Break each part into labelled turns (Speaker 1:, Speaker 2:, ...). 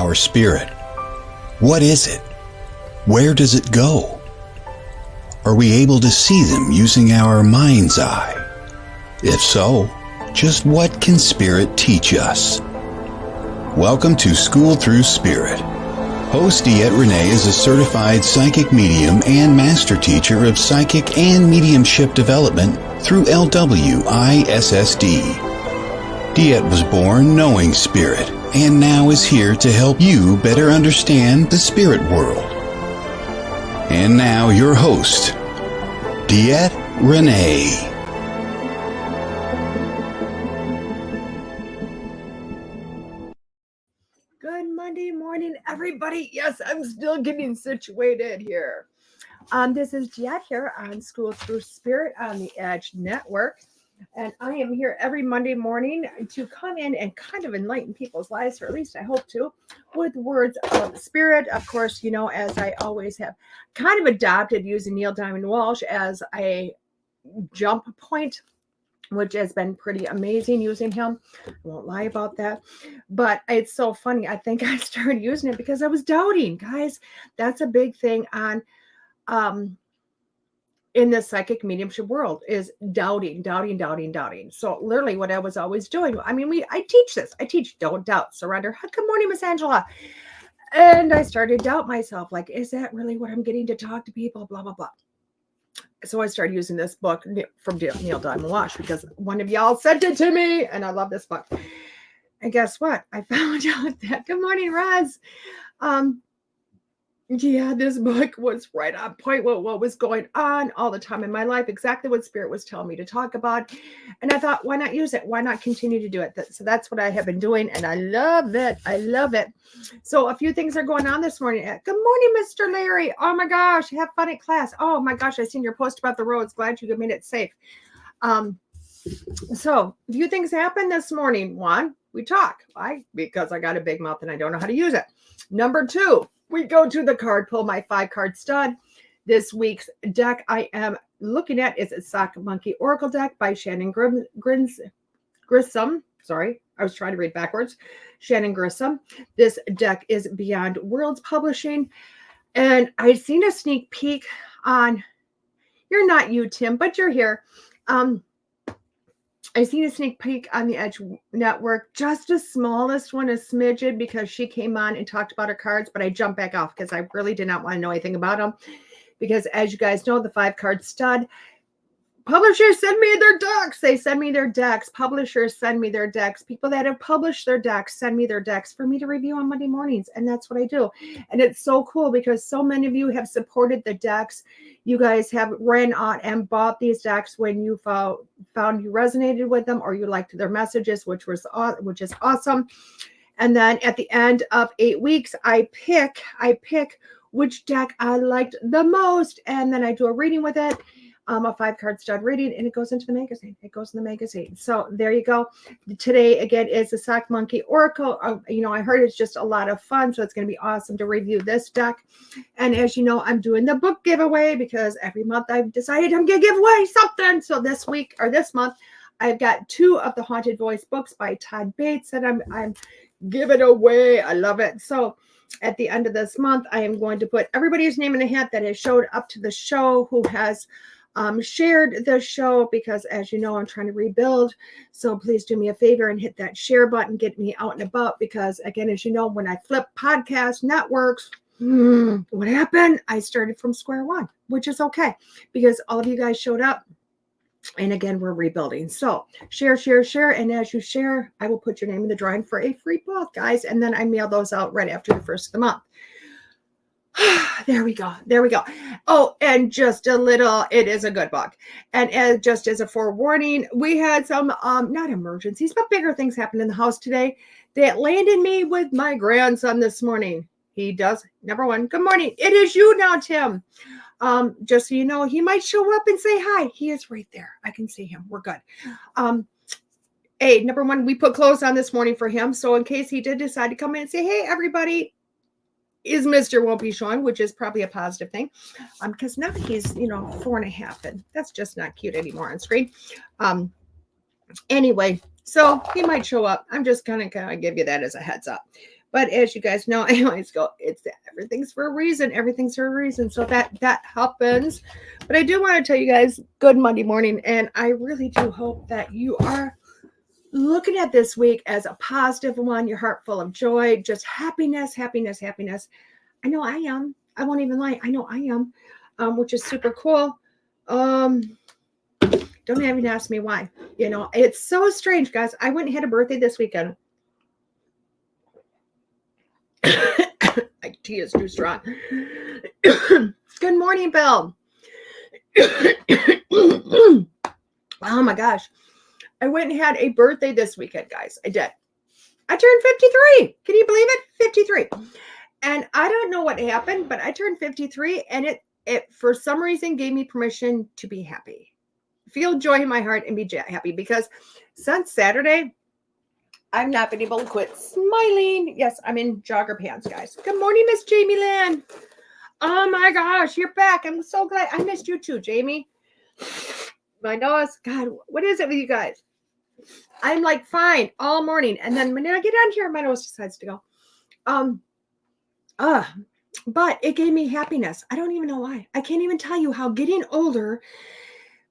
Speaker 1: our spirit? What is it? Where does it go? Are we able to see them using our mind's eye? If so, just what can spirit teach us? Welcome to School Through Spirit. Host DeEtte Renee is a certified psychic medium and master teacher of psychic and mediumship development through LWISSD. DeEtte was born knowing spirit and now is here to help you better understand the spirit world. And now your host, DeEtte Renee.
Speaker 2: Good Monday morning, everybody. Yes, I'm still getting situated here. This is DeEtte here on School Through Spirit on the Edge Network. And I am here every Monday morning to come in and kind of enlighten people's lives, or at least I hope to, with words of spirit. Of course, you know, as I always have kind of adopted using Neil Diamond Walsh as a jump point, which has been pretty amazing using him. I won't lie about that. But it's so funny. I think I started using it because I was doubting. Guys, that's a big thing on in the psychic mediumship world is doubting. So literally what I was always doing, I mean, I teach this. I teach don't doubt, surrender. Good morning, Miss Angela. And I started to doubt myself. Like, is that really what I'm getting to talk to people? Blah, blah, blah. So I started using this book from Neil Diamond Walsh because one of y'all sent it to me and I love this book. And guess what? I found out that, good morning, Roz. Yeah, this book was right on point with what was going on all the time in my life, exactly what Spirit was telling me to talk about. And I thought, why not use it? Why not continue to do it? So that's what I have been doing, and I love it. I love it. So a few things are going on this morning. Good morning, Mr. Larry. Oh, my gosh. Have fun at class. Oh, my gosh. I seen your post about the roads. Glad you made it safe. So a few things happened this morning. One, we talk. Why? Because I got a big mouth and I don't know how to use it. Number two, we go to the card pull, my 5-card stud. This week's deck I am looking at is a Sock Monkey Oracle deck by Shannon Grissom. Sorry, I was trying to read backwards. Shannon Grissom. This deck is Beyond Worlds Publishing. And I've seen a sneak peek on, you're not you, Tim, but you're here. I seen a sneak peek on the Edge Network, just the smallest one, a smidgen, because she came on and talked about her cards, but I jumped back off because I really did not want to know anything about them. Because as you guys know, the 5-card stud, publishers send me their decks. They send me their decks. Publishers send me their decks. People that have published their decks send me their decks for me to review on Monday mornings. And that's what I do. And it's so cool because so many of you have supported the decks. You guys have ran out and bought these decks when you found you resonated with them or you liked their messages, which is awesome. And then at the end of 8 weeks, I pick which deck I liked the most. And then I do a reading with it. A 5-card stud reading, and it goes into the magazine. So there you go. Today, again, is the Sock Monkey Oracle. I heard it's just a lot of fun, so it's going to be awesome to review this deck. And as you know, I'm doing the book giveaway because every month I've decided I'm going to give away something. So this month, I've got 2 of the Haunted Voice books by Todd Bates that I'm giving away. I love it. So at the end of this month, I am going to put everybody's name in a hat that has showed up to the show who has shared the show, because as you know, I'm trying to rebuild. So please do me a favor and hit that share button, get me out and about, because again, as you know, when I flip podcast networks, what happened? I started from square one, which is okay because all of you guys showed up. And again, we're rebuilding. So share. And as you share, I will put your name in the drawing for a free book, guys. And then I mail those out right after the first of the month. There we go. Oh, and just a little, it is a good book. And just as a forewarning, we had some, not emergencies, but bigger things happen in the house today that landed me with my grandson this morning. He does. Number one, good morning. It is you now, Tim. Just so you know, he might show up and say hi. He is right there. I can see him. We're good. Number one, we put clothes on this morning for him. So in case he did decide to come in and say, hey, everybody, is Mr. won't be showing, which is probably a positive thing. Because now he's, 4.5, and that's just not cute anymore on screen. Anyway, so he might show up. I'm just going to kind of give you that as a heads up. But as you guys know, I always go, everything's for a reason. Everything's for a reason. So that happens. But I do want to tell you guys, good Monday morning. And I really do hope that you are looking at this week as a positive one, your heart full of joy, just happiness, happiness, happiness. I know I am. I won't even lie. I know I am, which is super cool. Don't even ask me why. You know, it's so strange, guys. I went and had a birthday this weekend. My tea is too strong. Good morning, Bill. Oh my gosh. I went and had a birthday this weekend, guys. I did. I turned 53. Can you believe it? 53. And I don't know what happened, but I turned 53 and it for some reason gave me permission to be happy. Feel joy in my heart and be happy, because since Saturday, I've not been able to quit smiling. Yes, I'm in jogger pants, guys. Good morning, Miss Jamie Lynn. Oh my gosh, you're back. I'm so glad. I missed you too, Jamie. My nose, God, what is it with you guys? I'm like fine all morning. And then when I get on here, my nose decides to go. But it gave me happiness. I don't even know why. I can't even tell you how getting older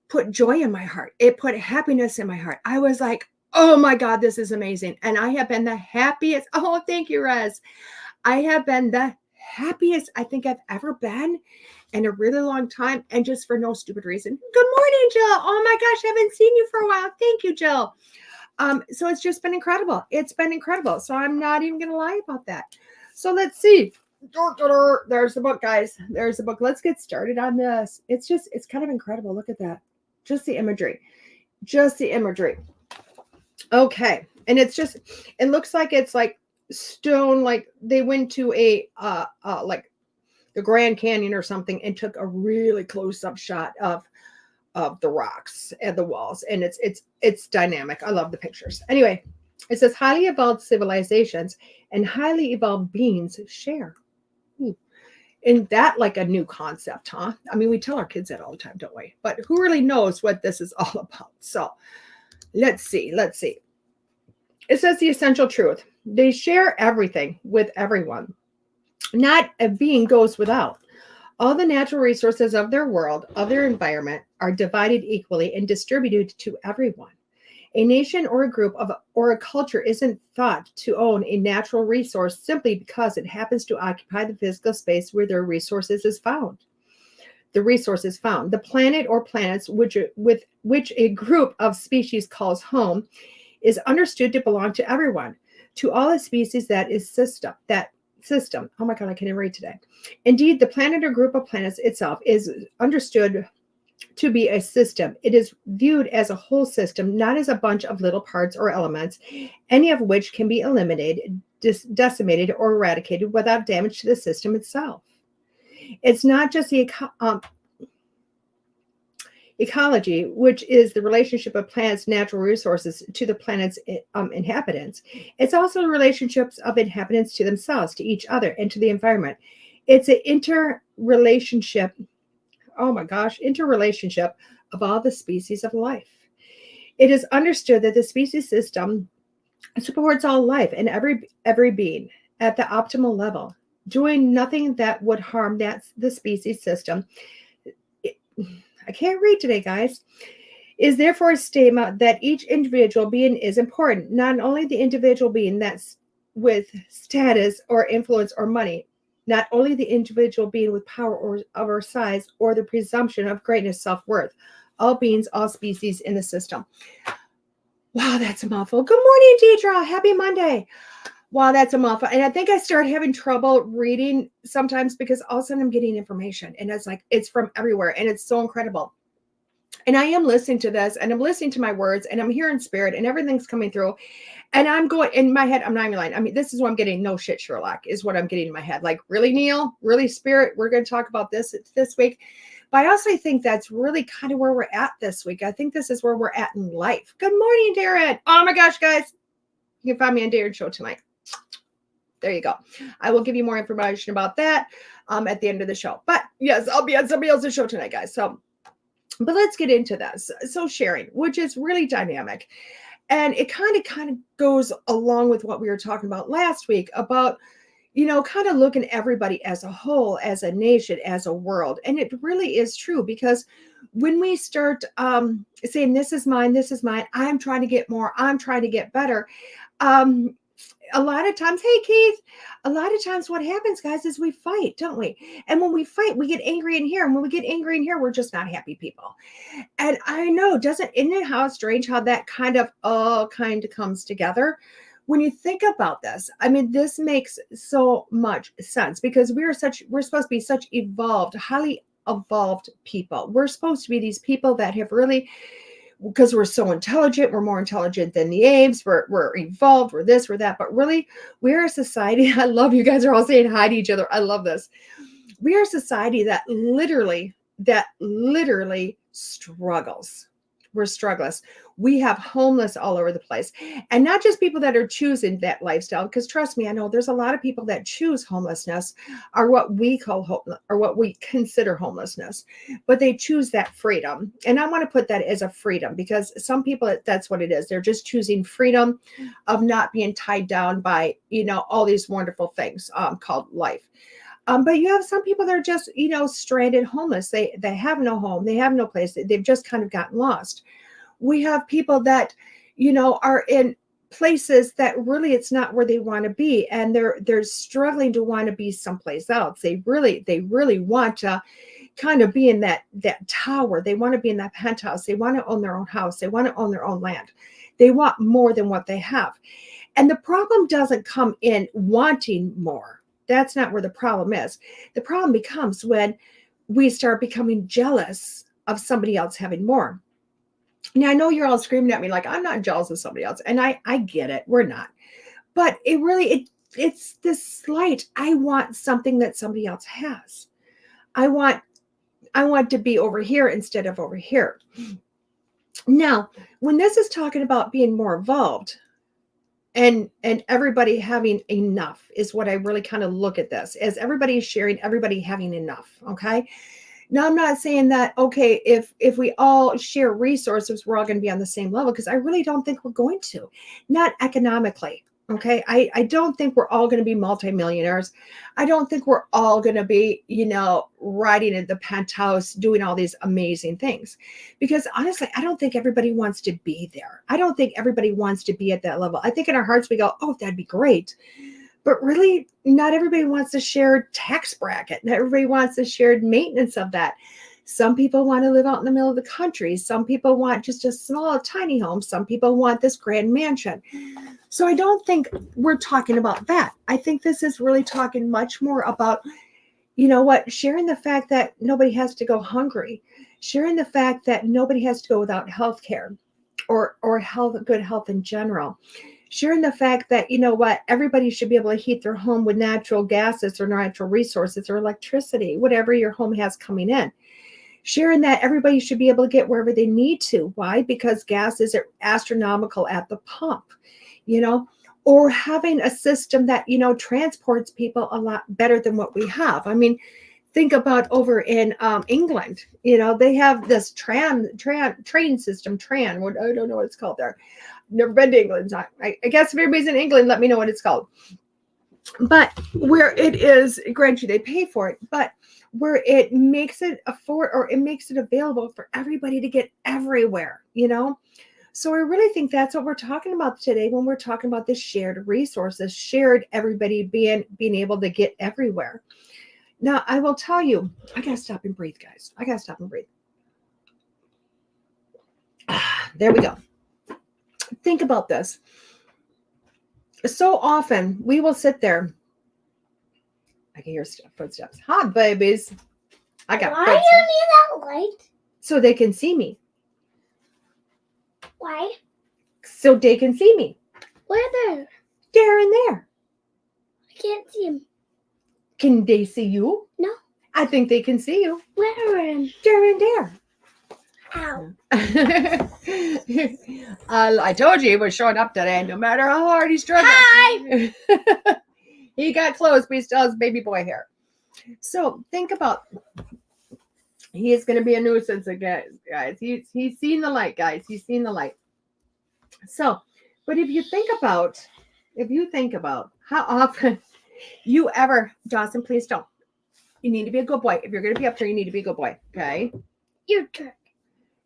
Speaker 2: put joy in my heart. It put happiness in my heart. I was like, oh my God, this is amazing. And I have been the happiest. Oh, thank you, Rez. I have been the happiest I think I've ever been in a really long time, and just for no stupid reason. Good morning, Jill. Oh my gosh, I haven't seen you for a while. Thank you, Jill. So it's just been incredible. It's been incredible. So I'm not even going to lie about that. So let's see. There's the book, guys. There's the book. Let's get started on this. It's kind of incredible. Look at that. Just the imagery. Okay. And it looks like it's like stone, like they went to like the Grand Canyon or something and took a really close-up shot of the rocks and the walls. And it's dynamic. I love the pictures. Anyway, it says highly evolved civilizations and highly evolved beings share. Isn't that like a new concept, huh? I mean, we tell our kids that all the time, don't we? But who really knows what this is all about? So let's see. It says the essential truth. They share everything with everyone. Not a being goes without. All the natural resources of their world, of their environment, are divided equally and distributed to everyone. A nation or a group or a culture isn't thought to own a natural resource simply because it happens to occupy the physical space where their resources is found. The resource is found. The planet or planets with which a group of species calls home is understood to belong to everyone, to all the species that system. Oh my God, I can't even read today. Indeed, the planet or group of planets itself is understood to be a system. It is viewed as a whole system, not as a bunch of little parts or elements, any of which can be eliminated, decimated, or eradicated without damage to the system itself. It's not just the ecology, which is the relationship of planets' natural resources to the planet's inhabitants. It's also the relationships of inhabitants to themselves, to each other, and to the environment. It's an interrelationship of all the species of life. It is understood that the species system supports all life and every being at the optimal level, doing nothing that would harm the species system. I can't read today, guys. Is therefore a statement that each individual being is important, not only the individual being that's with status or influence or money, not only the individual being with power or size or the presumption of greatness, self-worth, all beings, all species in the system. Wow, that's a mouthful. Good morning, Deidre. Happy Monday. Wow, that's a mouthful. And I think I started having trouble reading sometimes because all of a sudden I'm getting information and it's from everywhere and it's so incredible. And I am listening to this and I'm listening to my words and I'm hearing spirit and everything's coming through. And I'm going in my head, I'm not even lying. I mean, this is what I'm getting. No shit, Sherlock is what I'm getting in my head. Like, really, Neil? Really, spirit? We're going to talk about this week. But I also think that's really kind of where we're at this week. I think this is where we're at in life. Good morning, Darren. Oh my gosh, guys. You can find me on Darren's show tonight. There you go. I will give you more information about that at the end of the show. But yes, I'll be on somebody else's show tonight, guys. But let's get into this. So sharing, which is really dynamic. And it kind of goes along with what we were talking about last week about, kind of looking at everybody as a whole, as a nation, as a world. And it really is true, because when we start saying, this is mine, I'm trying to get more, I'm trying to get better. A lot of times, hey Keith, a lot of times what happens, guys, is we fight, don't we? And when we fight, we get angry in here. And when we get angry in here, we're just not happy people. And I know, isn't it how strange how that kind of all kind of comes together? When you think about this, I mean, this makes so much sense, because we're supposed to be such evolved, highly evolved people. We're supposed to be these people that have really, because we're so intelligent, we're more intelligent than the apes, we're evolved, we're this, we're that, but really we're a society. I love you guys are all saying hi to each other. I love this. We are a society that literally struggles. We're strugglers. We have homeless all over the place, and not just people that are choosing that lifestyle, because trust me, I know there's a lot of people that choose homelessness, or what we call or what we consider homelessness, but they choose that freedom. And I want to put that as a freedom, because some people, that's what it is. They're just choosing freedom of not being tied down by, all these wonderful things called life. But you have some people that are just, stranded homeless. They have no home. They have no place. They've just kind of gotten lost. We have people that, are in places that really it's not where they want to be. And they're struggling to want to be someplace else. They really want to kind of be in that tower. They want to be in that penthouse. They want to own their own house. They want to own their own land. They want more than what they have. And the problem doesn't come in wanting more. That's not where the problem is. The problem becomes when we start becoming jealous of somebody else having more. Now, I know you're all screaming at me like, I'm not jealous of somebody else. And I get it. We're not. But it's this slight, I want something that somebody else has. I want to be over here instead of over here. Now, when this is talking about being more evolved, and everybody having enough is what I really kind of look at this as. Everybody is sharing, everybody having enough. Okay. Now, I'm not saying that, okay, if we all share resources, we're all going to be on the same level, because I really don't think we're going to, not economically. Okay. I don't think we're all going to be multimillionaires. I don't think we're all going to be, riding in the penthouse, doing all these amazing things, because honestly, I don't think everybody wants to be there. I don't think everybody wants to be at that level. I think in our hearts, we go, oh, that'd be great. But really, not everybody wants a shared tax bracket. Not everybody wants a shared maintenance of that. Some people want to live out in the middle of the country. Some people want just a small, tiny home. Some people want this grand mansion. So I don't think we're talking about that. I think this is really talking much more about, sharing the fact that nobody has to go hungry, sharing the fact that nobody has to go without health care or good health in general, sharing the fact that, everybody should be able to heat their home with natural gases or natural resources or electricity, whatever your home has coming in. Sharing that everybody should be able to get wherever they need to. Why? Because gas is astronomical at the pump, or having a system that, transports people a lot better than what we have. I mean, think about over in England, they have this train system, I don't know what it's called there. Never been to England. I guess if everybody's in England, let me know what it's called. But where it is, granted, they pay for it, but where it makes it available for everybody to get everywhere, So I really think that's what we're talking about today when we're talking about the shared resources, shared everybody being able to get everywhere. Now, I will tell you, I got to stop and breathe, guys. I got to stop and breathe. There we go. Think about this. So often we will sit there. I can hear footsteps. Hi, babies. I got
Speaker 3: Why
Speaker 2: footsteps.
Speaker 3: do you need that light?
Speaker 2: So they can see me.
Speaker 3: Why?
Speaker 2: So they can see me.
Speaker 3: Where there?
Speaker 2: There and there.
Speaker 3: I can't see him.
Speaker 2: Can they see you?
Speaker 3: No.
Speaker 2: I think they can see you.
Speaker 3: Where am?
Speaker 2: There and there.
Speaker 3: Ow.
Speaker 2: I told you he was showing up today, no matter how hard he struggled.
Speaker 3: Hi.
Speaker 2: He got close, but he still has baby boy hair. So think about, he is going to be a nuisance again, guys. He's seen the light, guys. He's seen the light. So, but if you think about how often you ever, Dawson, please don't. You need to be a good boy. If you're going to be up here, you need to be a good boy. Okay.
Speaker 3: You're jerk.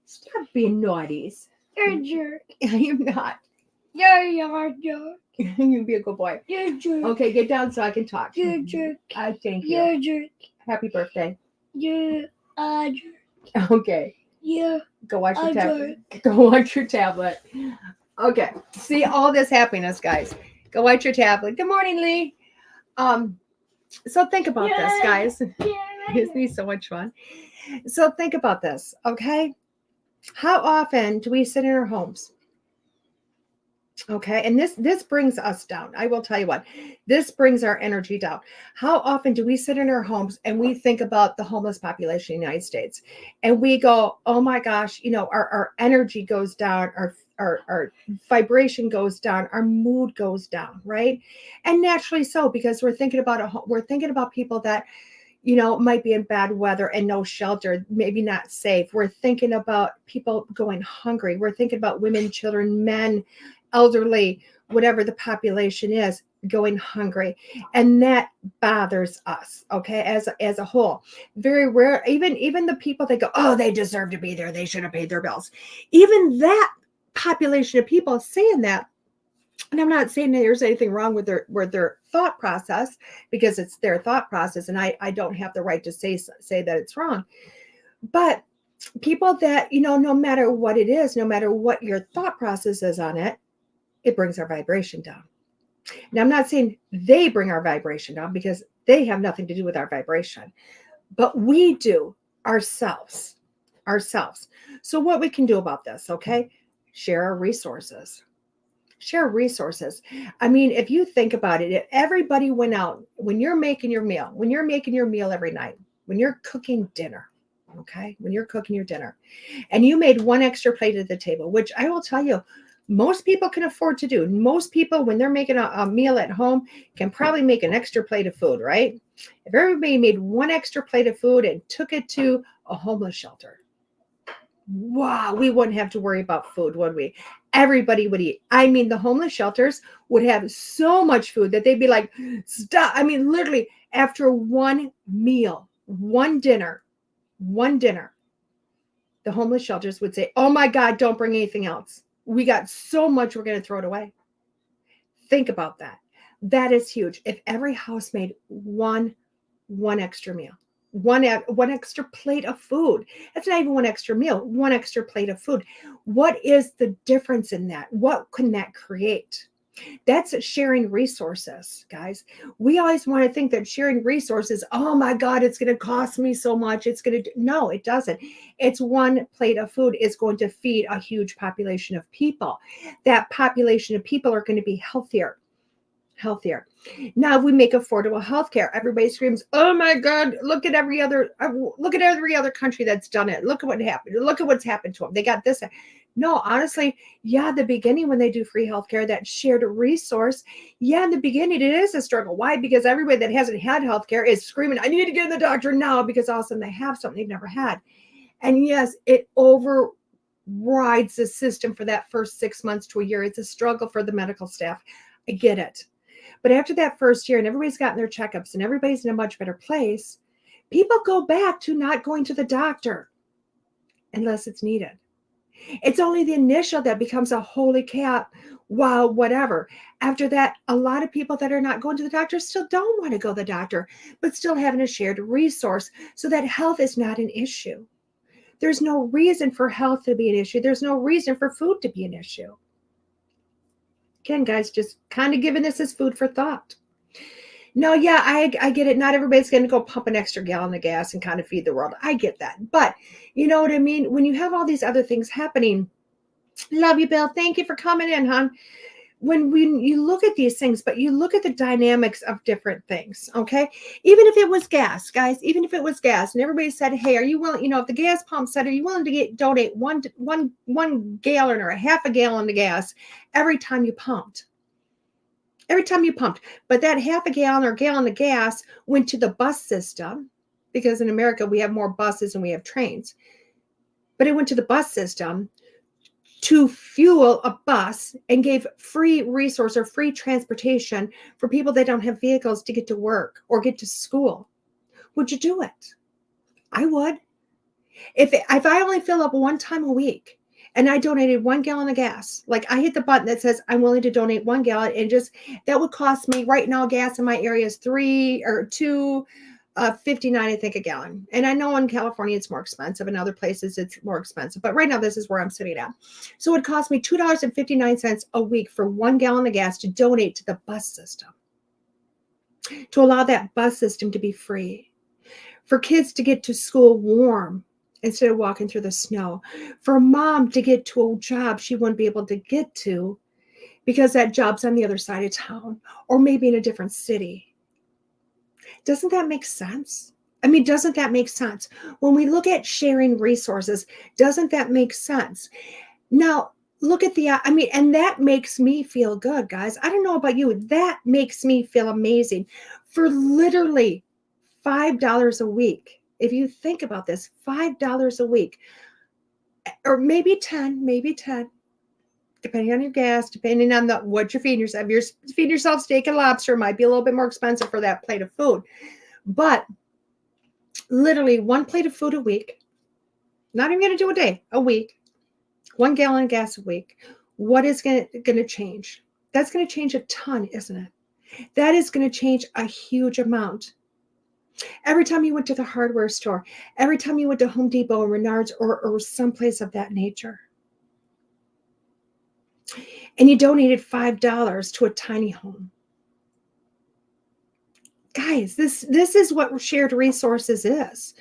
Speaker 2: Stop being naughties.
Speaker 3: You're a jerk.
Speaker 2: I'm not.
Speaker 3: You're a jerk.
Speaker 2: You be a good boy.
Speaker 3: You're a jerk.
Speaker 2: Okay, get down so I can talk.
Speaker 3: You're a jerk.
Speaker 2: Thank you.
Speaker 3: You're a jerk.
Speaker 2: Happy birthday.
Speaker 3: You're a jerk.
Speaker 2: Okay.
Speaker 3: You're
Speaker 2: Go watch your
Speaker 3: a
Speaker 2: tablet.
Speaker 3: jerk.
Speaker 2: Go watch your tablet. Okay. See all this happiness, guys. Go watch your tablet. Good morning, Lee. So think about this, guys. Isn't he so much fun? So think about this, okay? How often do we sit in our homes? Okay, and this brings us down. I will tell you what, this brings our energy down. How often do we sit in our homes and we think about the homeless population in the United States, and we go, oh my gosh, our energy goes down, our vibration goes down, our mood goes down, right? And naturally so, because we're thinking about people that might be in bad weather and no shelter, maybe not safe. We're thinking about people going hungry. We're thinking about women, children, men, elderly, whatever the population is, going hungry. And that bothers us, okay, as a whole. Very rare, even the people that go, oh, they deserve to be there, they should have paid their bills. Even that population of people saying that, and I'm not saying that there's anything wrong with their thought process, because it's their thought process, and I don't have the right to say that it's wrong. But people that, no matter what it is, no matter what your thought process is on it, it brings our vibration down. Now, I'm not saying they bring our vibration down, because they have nothing to do with our vibration, but we do ourselves. So what we can do about this, okay? Share our resources. Share resources. I mean, if you think about it, if everybody went out, when you're making your meal every night, when you're cooking dinner, okay, when you're cooking your dinner, and you made one extra plate at the table, which I will tell you, most people can afford to do. Most people, when they're making a meal at home, can probably make an extra plate of food, right? If everybody made one extra plate of food and took it to a homeless shelter, wow, we wouldn't have to worry about food, would we? Everybody would eat. I mean, the homeless shelters would have so much food that they'd be like, stop. I mean, literally, after one meal, one dinner, the homeless shelters would say, oh my God, don't bring anything else. We got so much, we're going to throw it away. Think about that. That is huge. If every house made one extra meal, one extra plate of food, that's not even one extra meal, one extra plate of food. What is the difference in that? What can that create? That's sharing resources, guys. We always want to think that sharing resources, oh my God, it's going to cost me so much. No, it doesn't. It's one plate of food is going to feed a huge population of people. That population of people are going to be healthier. Now, if we make affordable healthcare, everybody screams, oh my God, look at every other country that's done it. Look at what happened. Look at what's happened to them. They got this. No, honestly, yeah, the beginning when they do free healthcare, that shared resource, yeah, in the beginning, it is a struggle. Why? Because everybody that hasn't had healthcare is screaming, I need to get to the doctor now, because all of a sudden they have something they've never had. And yes, it overrides the system for that first 6 months to a year. It's a struggle for the medical staff. I get it. But after that first year and everybody's gotten their checkups and everybody's in a much better place, people go back to not going to the doctor unless it's needed. It's only the initial that becomes a holy cow, wow, whatever. After that, a lot of people that are not going to the doctor still don't want to go to the doctor, but still having a shared resource so that health is not an issue. There's no reason for health to be an issue. There's no reason for food to be an issue. Again, guys, just kind of giving this as food for thought. No, yeah, I get it. Not everybody's going to go pump an extra gallon of gas and kind of feed the world. I get that. But you know what I mean? When you have all these other things happening, love you, Bill. Thank you for coming in, hon. When you look at these things, but you look at the dynamics of different things, okay? Even if it was gas, guys, even if it was gas, and everybody said, hey, are you willing, if the gas pump said, are you willing to donate one gallon or a half a gallon of gas every time you pumped? But that half a gallon or gallon of gas went to the bus system, because in America we have more buses than we have trains. But it went to the bus system to fuel a bus and gave free resource or free transportation for people that don't have vehicles to get to work or get to school, would you do it? I would. If I only fill up one time a week and I donated 1 gallon of gas, like I hit the button that says I'm willing to donate 1 gallon, and just that would cost me right now, gas in my area is $2.59, I think, a gallon. And I know in California it's more expensive, in other places it's more expensive, but right now this is where I'm sitting at. So it would cost me $2.59 a week for 1 gallon of gas to donate to the bus system, to allow that bus system to be free, for kids to get to school warm instead of walking through the snow, for a mom to get to a job she wouldn't be able to get to because that job's on the other side of town or maybe in a different city. Doesn't that make sense? I mean, doesn't that make sense? When we look at sharing resources, doesn't that make sense? Now, look at and that makes me feel good, guys. I don't know about you. That makes me feel amazing. For literally $5 a week. If you think about this, $5 a week, or maybe 10, depending on your gas, depending on what you're feeding yourself. If you're feeding yourself steak and lobster, it might be a little bit more expensive for that plate of food. But literally 1 plate of food a week, not even going to do a day, a week, 1 gallon of gas a week. What is going to change? That's going to change a ton, isn't it? That is going to change a huge amount. Every time you went to the hardware store, every time you went to Home Depot or Menards or someplace of that nature, and you donated $5 to a tiny home. Guys, this is what shared resources is.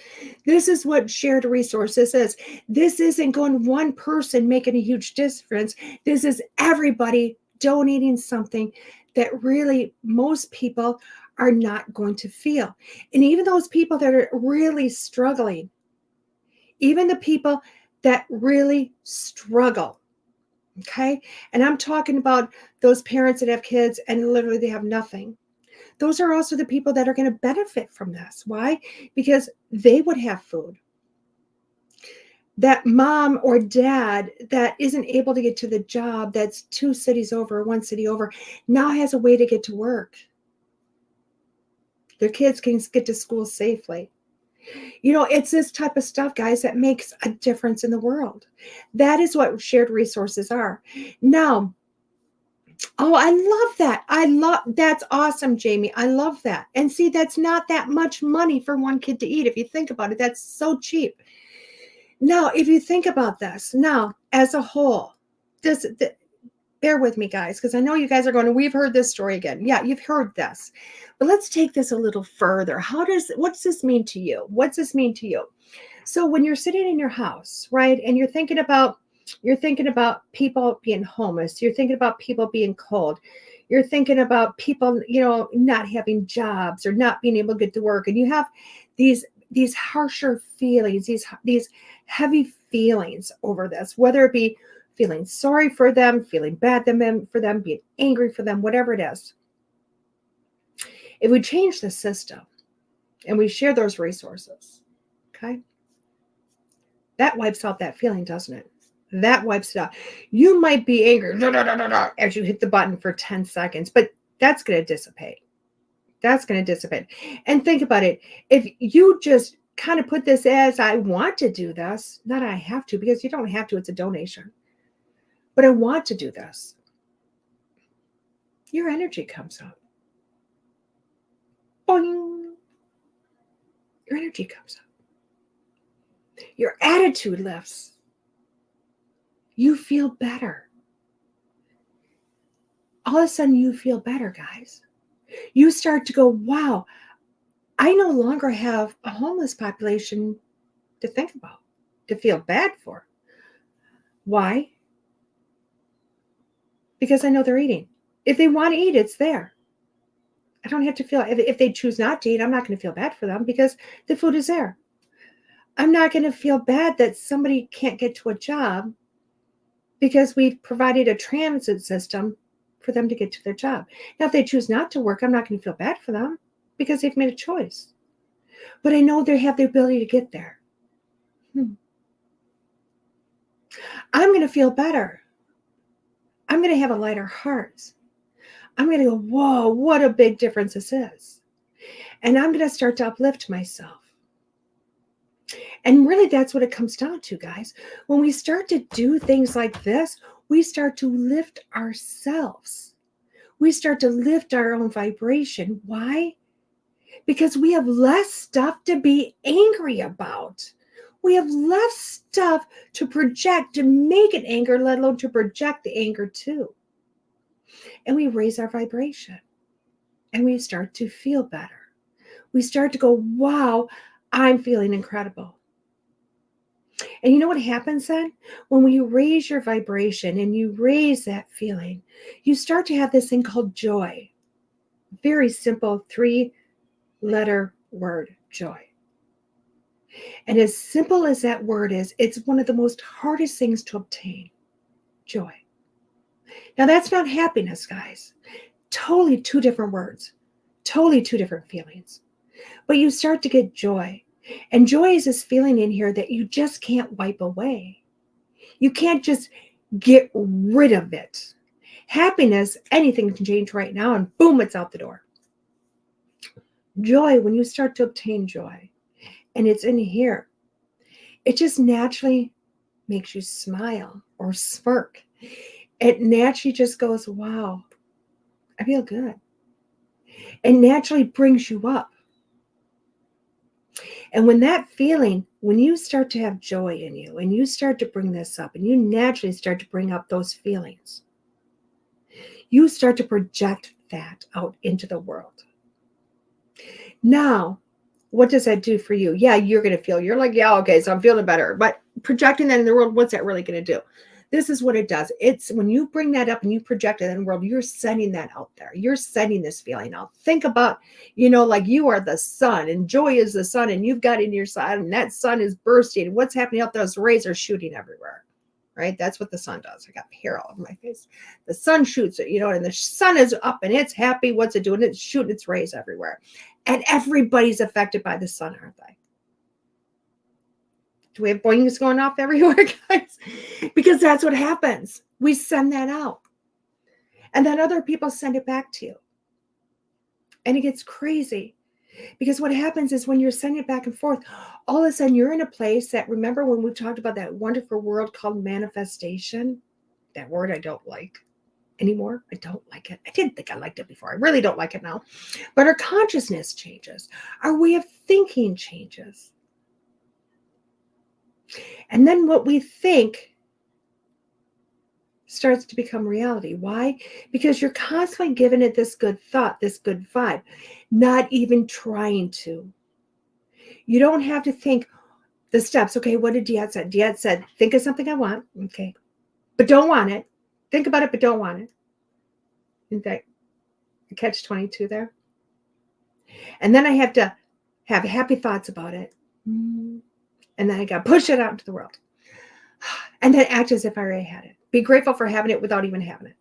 Speaker 2: This is what shared resources is. This isn't going one person making a huge difference. This is everybody donating something that really most people are not going to feel. And even those people that are really struggling, even the people that really struggle, okay? And I'm talking about those parents that have kids and literally they have nothing. Those are also the people that are going to benefit from this. Why? Because they would have food. That mom or dad that isn't able to get to the job that's 2 cities over, 1 city over, now has a way to get to work. Their kids can get to school safely. You know, it's this type of stuff, guys, that makes a difference in the world. That is what shared resources are. Now, oh, I love that. That's awesome, Jamie. I love that. And see, that's not that much money for one kid to eat. If you think about it, that's so cheap. Now, if you think about this, now, as a whole, bear with me, guys, because I know you guys are going, we've heard this story again. Yeah, you've heard this. But let's take this a little further. What's this mean to you? What's this mean to you? So when you're sitting in your house, right, and you're thinking about people being homeless, you're thinking about people being cold, you're thinking about people, not having jobs or not being able to get to work, and you have these harsher feelings, these heavy feelings over this, whether it be feeling sorry for them, feeling bad for them, being angry for them, whatever it is. If we change the system and we share those resources, okay, that wipes out that feeling, doesn't it? That wipes it out. You might be angry as you hit the button for 10 seconds, but that's going to dissipate. That's going to dissipate. And think about it. If you just kind of put this as, I want to do this, not I have to, because you don't have to, it's a donation. But I want to do this. Your energy comes up. Boing. Your energy comes up. Your attitude lifts. You feel better. All of a sudden, you feel better, guys. You start to go, wow, I no longer have a homeless population to think about, to feel bad for. Why? Because I know they're eating. If they want to eat, it's there. I don't have to feel, if they choose not to eat, I'm not going to feel bad for them because the food is there. I'm not going to feel bad that somebody can't get to a job because we've provided a transit system for them to get to their job. Now, if they choose not to work, I'm not going to feel bad for them because they've made a choice. But I know they have the ability to get there. I'm going to feel better. I'm going to have a lighter heart. I'm going to go, whoa, what a big difference this is. And I'm going to start to uplift myself. And really, that's what it comes down to, guys. When we start to do things like this, we start to lift ourselves. We start to lift our own vibration. Why? Because we have less stuff to be angry about. We have less stuff to project, to make it anger, let alone to project the anger to. And we raise our vibration. And we start to feel better. We start to go, wow, I'm feeling incredible. And you know what happens then? When you raise your vibration and you raise that feeling, you start to have this thing called joy. Very simple 3-letter word, joy. And as simple as that word is, it's one of the most hardest things to obtain, joy. Now, that's not happiness, guys. Totally 2 different words, totally 2 different feelings. But you start to get joy. And joy is this feeling in here that you just can't wipe away. You can't just get rid of it. Happiness, anything can change right now, and boom, it's out the door. Joy, when you start to obtain joy, and it's in here, it just naturally makes you smile or smirk. It naturally just goes, wow, I feel good. It naturally brings you up. And when that feeling, when you start to have joy in you and you start to bring this up and you naturally start to bring up those feelings, you start to project that out into the world. Now, what does that do for you? Yeah, you're going to feel, you're like, yeah, okay, so I'm feeling better. But projecting that in the world, what's that really going to do? This is what it does. It's when you bring that up and you project it in the world, you're sending that out there. You're sending this feeling out. Think about, like you are the sun and joy is the sun and you've got it in your side and that sun is bursting. And what's happening out there? Those rays are shooting everywhere, right? That's what the sun does. I got hair all over my face. The sun shoots it, and the sun is up and it's happy. What's it doing? It's shooting its rays everywhere. And everybody's affected by the sun, aren't they? Do we have boings going off everywhere, guys? Because that's what happens. We send that out. And then other people send it back to you. And it gets crazy. Because what happens is when you're sending it back and forth, all of a sudden you're in a place that, remember when we talked about that wonderful word called manifestation? That word I don't like anymore. I don't like it. I didn't think I liked it before. I really don't like it now. But our consciousness changes. Our way of thinking changes. And then what we think starts to become reality. Why? Because you're constantly giving it this good thought, this good vibe, not even trying to. You don't have to think the steps. Okay, what did Diet say? Diet said, think of something I want. Okay, but don't want it. Think about it, but don't want it. In fact, catch 22 there. And then I have to have happy thoughts about it. And then I got to push it out into the world. And then act as if I already had it. Be grateful for having it without even having it.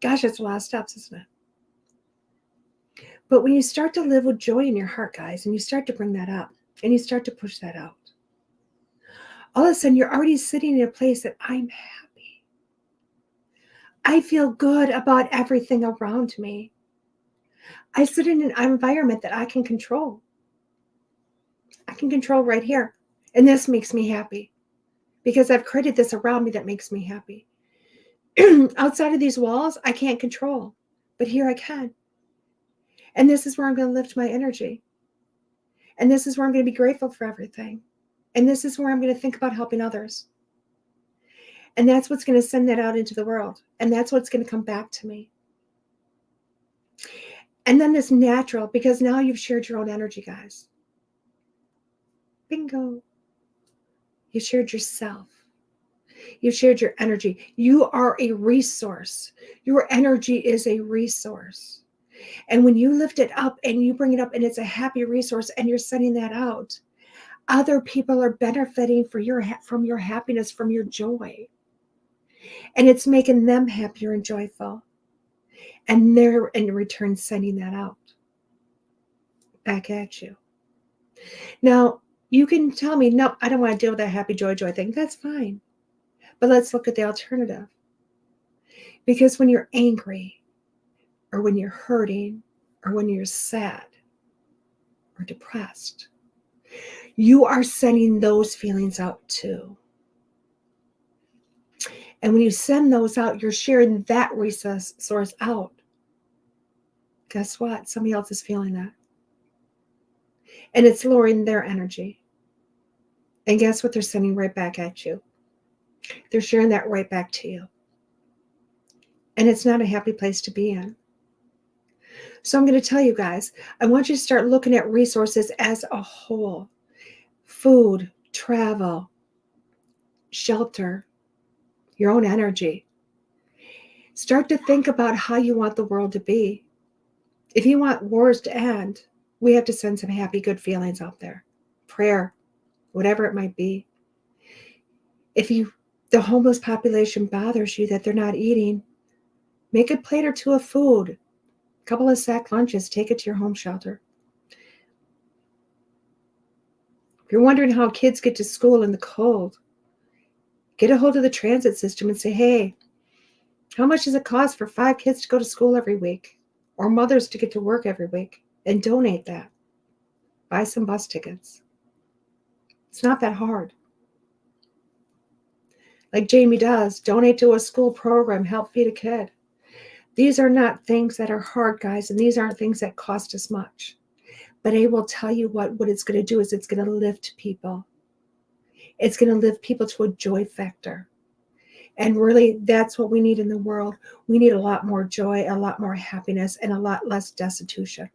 Speaker 2: Gosh, that's a lot of steps, isn't it? But when you start to live with joy in your heart, guys, and you start to bring that up, and you start to push that out, all of a sudden you're already sitting in a place that I'm happy. I feel good about everything around me. I sit in an environment that I can control. I can control right here. And this makes me happy because I've created this around me that makes me happy. Outside of these walls, I can't control, but here I can. And this is where I'm going to lift my energy. And this is where I'm going to be grateful for everything. And this is where I'm going to think about helping others. And that's what's going to send that out into the world. And that's what's going to come back to me. And then this natural, because now you've shared your own energy, guys. Bingo. You shared yourself. You shared your energy. You are a resource. Your energy is a resource. And when you lift it up and you bring it up and it's a happy resource and you're sending that out, other people are benefiting from your happiness, from your joy. And it's making them happier and joyful. And they're in return sending that out back at you. Now, you can tell me, no, I don't want to deal with that happy joy thing. That's fine. But let's look at the alternative. Because when you're angry, or when you're hurting, or when you're sad, or depressed, you are sending those feelings out too. And when you send those out, you're sharing that resource out. Guess what? Somebody else is feeling that. And it's lowering their energy. And guess what they're sending right back at you? They're sharing that right back to you. And it's not a happy place to be in. So I'm going to tell you guys, I want you to start looking at resources as a whole. Food, travel, shelter, your own energy. Start to think about how you want the world to be. If you want wars to end, we have to send some happy, good feelings out there. Prayer, whatever it might be. If the homeless population bothers you that they're not eating, make a plate or two of food, a couple of sack lunches, take it to your home shelter. If you're wondering how kids get to school in the cold, get a hold of the transit system and say, hey, how much does it cost for 5 kids to go to school every week, or mothers to get to work every week? And donate that. Buy some bus tickets. It's not that hard. Like Jamie does, donate to a school program, help feed a kid. These are not things that are hard, guys, and these aren't things that cost us much. But I will tell you what it's going to do is it's going to lift people. It's going to lift people to a joy factor. And really, that's what we need in the world. We need a lot more joy, a lot more happiness, and a lot less destitution.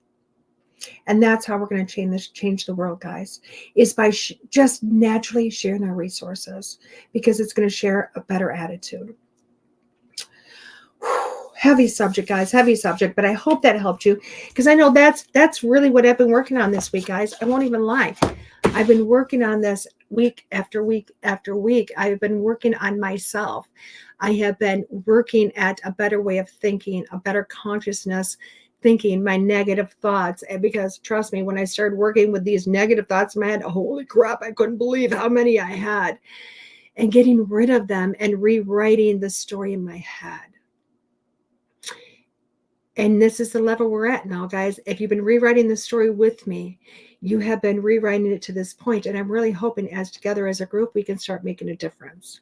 Speaker 2: And that's how we're going to change the world, guys, is by just naturally sharing our resources, because it's going to share a better attitude. Heavy subject, guys, heavy subject, but I hope that helped you, because I know that's really what I've been working on this week, guys. I won't even lie. I've been working on this week after week after week. I've been working on myself. I have been working at a better way of thinking, a better consciousness thinking, my negative thoughts. And because trust me, when I started working with these negative thoughts in my head, holy crap, I couldn't believe how many I had, and getting rid of them and rewriting the story in my head. And this is the level we're at now, guys. If you've been rewriting the story with me, you have been rewriting it to this point. And I'm really hoping as together as a group, we can start making a difference.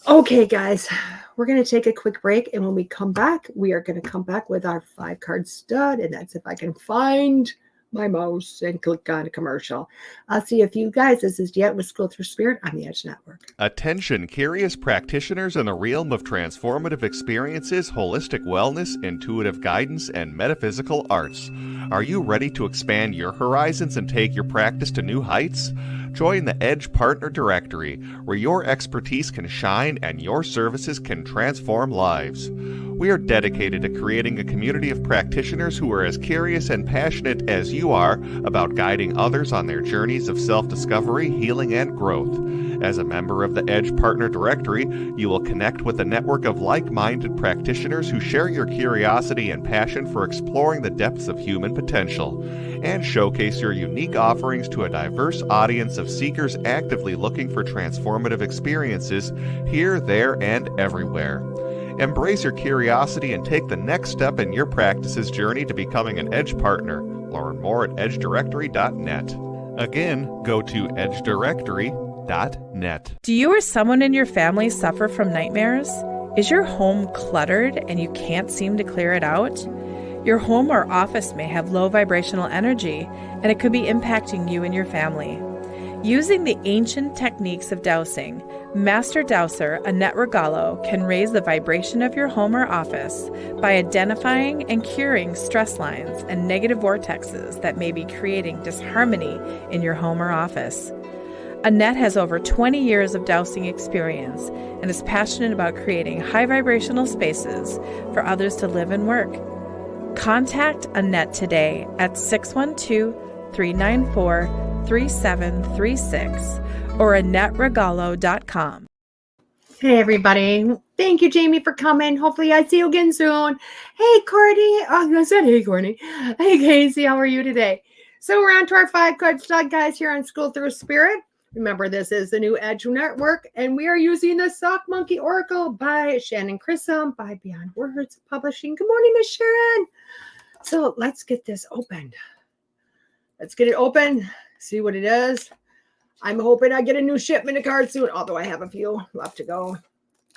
Speaker 2: Okay, guys, we're going to take a quick break. And when we come back, we are going to come back with our 5-card stud. And that's if I can find my mouse and click on a commercial. I'll see if you guys, this is Yet with School Through Spirit on the Edge Network.
Speaker 4: Attention, curious practitioners in the realm of transformative experiences, holistic wellness, intuitive guidance, and metaphysical arts. Are you ready to expand your horizons and take your practice to new heights? Join the Edge Partner Directory, where your expertise can shine and your services can transform lives. We are dedicated to creating a community of practitioners who are as curious and passionate as you are about guiding others on their journeys of self-discovery, healing, and growth. As a member of the Edge Partner Directory, you will connect with a network of like-minded practitioners who share your curiosity and passion for exploring the depths of human potential, and showcase your unique offerings to a diverse audience of seekers actively looking for transformative experiences here, there, and everywhere. Embrace your curiosity and take the next step in your practice's journey to becoming an Edge Partner. Learn more at edgedirectory.net. Again, go to edgedirectory.net.
Speaker 5: Do you or someone in your family suffer from nightmares? Is your home cluttered and you can't seem to clear it out? Your home or office may have low vibrational energy, and it could be impacting you and your family. Using the ancient techniques of dowsing, Master Dowser Annette Regalo can raise the vibration of your home or office by identifying and curing stress lines and negative vortexes that may be creating disharmony in your home or office. Annette has over 20 years of dowsing experience and is passionate about creating high vibrational spaces for others to live and work. Contact Annette today at 612-394-3736 or AnnetteRegalo.com.
Speaker 2: Hey, everybody. Thank you, Jamie, for coming. Hopefully I see you again soon. Hey, Courtney. Oh, I said, hey, Courtney. Hey, Casey. How are you today? So we're on to our 5-card stud, guys, here on School Through Spirit. Remember, this is the New Edge Network, and we are using the Sock Monkey Oracle by Shannon Grissom by Beyond Words Publishing. Good morning, Miss Sharon. So let's get this opened. Let's get it open, see what it is. I'm hoping I get a new shipment of cards soon, although I have a few left to go.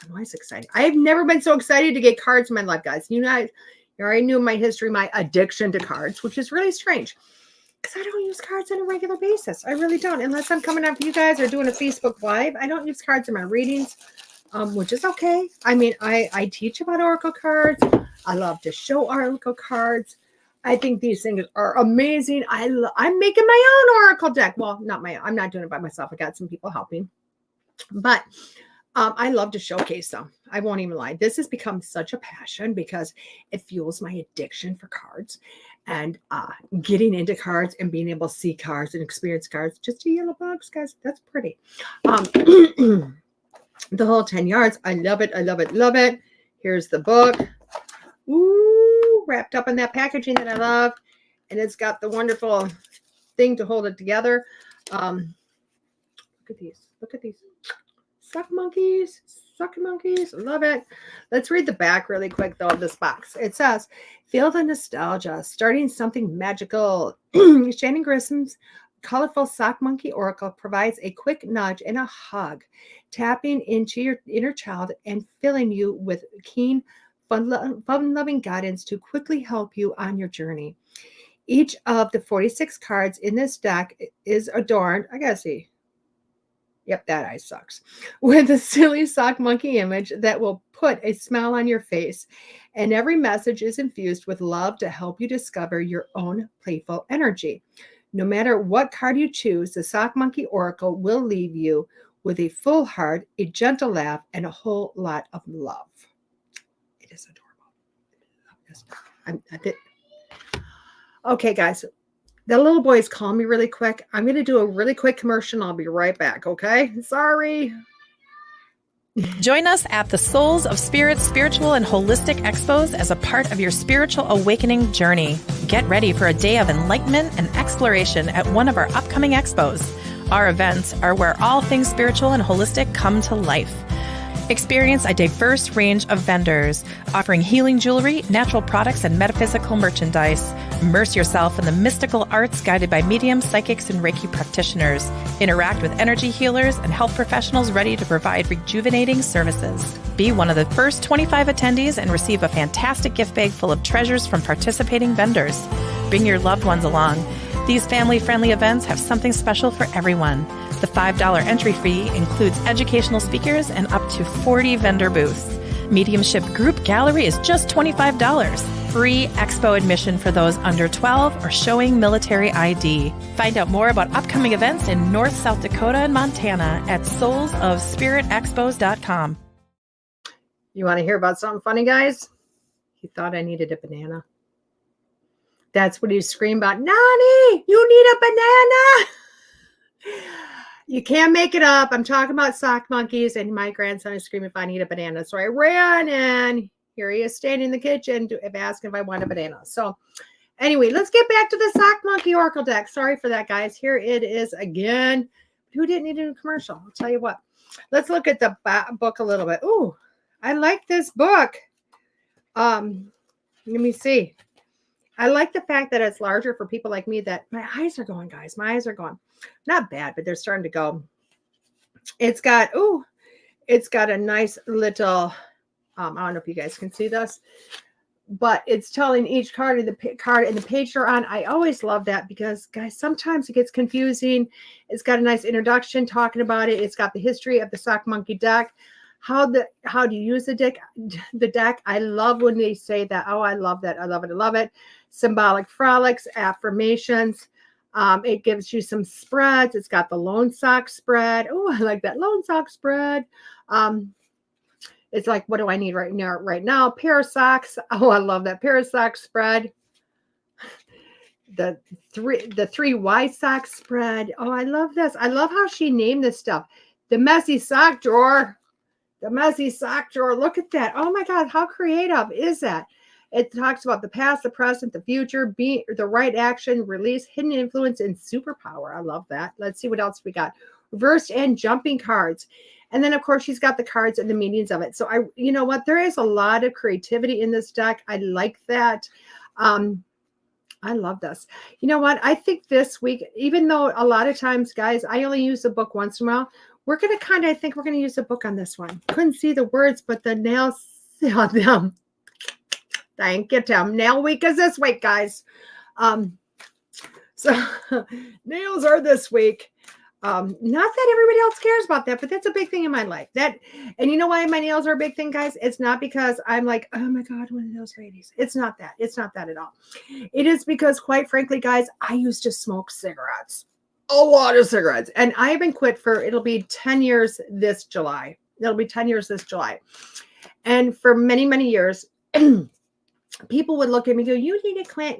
Speaker 2: I'm always excited. I've never been so excited to get cards in my life, guys. You already knew my history, my addiction to cards, which is really strange. Because I don't use cards on a regular basis. I really don't. Unless I'm coming up to you guys or doing a Facebook Live. I don't use cards in my readings, which is okay. I mean, I teach about Oracle cards. I love to show Oracle cards. I think these things are amazing. I'm making my own Oracle deck. Well, I'm not doing it by myself. I got some people helping. But I love to showcase them. I won't even lie. This has become such a passion because it fuels my addiction for cards. And getting into cards and being able to see cards and experience cards. Just a yellow box, guys. That's pretty. The whole 10 yards. I love it. I love it. Love it. Here's the book. Ooh, wrapped up in that packaging that I love. And it's got the wonderful thing to hold it together. Look at these. Look at these. Suck monkeys. Suck monkeys. Love it. Let's read the back really quick, though, of this box. It says, feel the nostalgia, starting something magical. Shannon Grissom's colorful Sock Monkey Oracle provides a quick nudge and a hug, tapping into your inner child and filling you with keen, fun-loving guidance to quickly help you on your journey. Each of the 46 cards in this deck is adorned. I gotta see. Yep, that eye sucks. With a silly sock monkey image that will put a smile on your face. And every message is infused with love to help you discover your own playful energy. No matter what card you choose, the Sock Monkey Oracle will leave you with a full heart, a gentle laugh, and a whole lot of love. It is adorable. I love this. Okay, guys. The little boy is calling me really quick. I'm going to do a really quick commercial and I'll be right back, okay? Sorry.
Speaker 5: Join us at the Souls of Spirit Spiritual and Holistic Expos as a part of your spiritual awakening journey. Get ready for a day of enlightenment and exploration at one of our upcoming expos. Our events are where all things spiritual and holistic come to life. Experience a diverse range of vendors offering healing jewelry, natural products, and metaphysical merchandise. Immerse yourself in the mystical arts guided by mediums, psychics, and Reiki practitioners. Interact with energy healers and health professionals ready to provide rejuvenating services. Be one of the first 25 attendees and receive a fantastic gift bag full of treasures from participating vendors. Bring your loved ones along. These family-friendly events have something special for everyone. The $5 entry fee includes educational speakers and up to 40 vendor booths. Mediumship group gallery is just $25. Free expo admission for those under 12 or showing military ID. Find out more about upcoming events in North, South Dakota, and Montana at soulsofspiritexpos.com.
Speaker 2: You want to hear about something funny, guys? He thought I needed a banana. That's what he screamed about. Nani, you need a banana. You can't make it up. I'm talking about sock monkeys, and my grandson is screaming if I need a banana. So I ran, and here he is standing in the kitchen asking if I want a banana. So anyway, let's get back to the Sock Monkey Oracle deck. Sorry for that, guys. Here it is again. Who didn't need a new commercial? I'll tell you what. Let's look at the book a little bit. Ooh, I like this book. Let me see. I like the fact that it's larger for people like me that my eyes are going, guys. My eyes are going. Not bad, but they're starting to go. It's got a nice little, I don't know if you guys can see this, but it's telling each card and the page they're on. I always love that because, guys, sometimes it gets confusing. It's got a nice introduction talking about it. It's got the history of the Sock Monkey deck. How do you use the deck? I love when they say that. Oh, I love that. I love it. I love it. Symbolic frolics, affirmations. It gives you some spreads. It's got the lone sock spread. Oh, I like that lone sock spread. It's like, what do I need right now? Pair of socks. Oh, I love that pair of socks spread. The three wide sock spread. Oh, I love this. I love how she named this stuff. The messy sock drawer. The messy sock drawer. Look at that. Oh my God, how creative is that? It talks about the past, the present, the future, being the right action, release, hidden influence, and superpower. I love that. Let's see what else we got. reversed and jumping cards. And then of course she's got the cards and the meanings of it. So you know what, there is a lot of creativity in this deck. I like that. I love this. You know what? I think this week, even though a lot of times, guys, I only use the book once in a while, we're going to I think we're going to use a book on this one. Couldn't see the words, but the nails on them. Thank you, Tim. Nail week is this week, guys. So nails are this week. Not that everybody else cares about that, but that's a big thing in my life. And you know why my nails are a big thing, guys? It's not because I'm like, oh my God, one of those ladies. It's not that. It's not that at all. It is because, quite frankly, guys, I used to smoke cigarettes, a lot of cigarettes, and I haven't quit it'll be 10 years this July. It'll be 10 years this July. And for many, many years, people would look at me and go, you need to quit.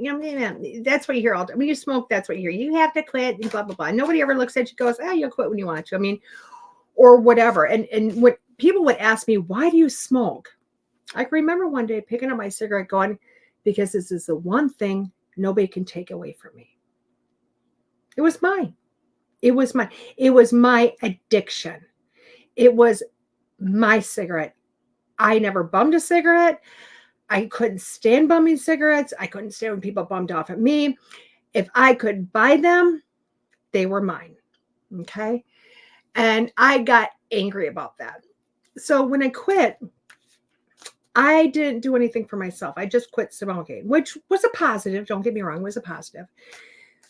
Speaker 2: That's what you hear all the time. When you smoke, that's what you hear. You have to quit and blah, blah, blah. Nobody ever looks at you and goes, oh, you'll quit when you want to. I mean, or whatever. And when people would ask me, why do you smoke? I can remember one day picking up my cigarette going, because this is the one thing nobody can take away from me. It was mine. It was mine. It was my addiction. It was my cigarette. I never bummed a cigarette. I couldn't stand bumming cigarettes. I couldn't stand when people bummed off at me. If I could buy them, they were mine. Okay. And I got angry about that. So when I quit, I didn't do anything for myself. I just quit smoking, which was a positive. Don't get me wrong, it was a positive.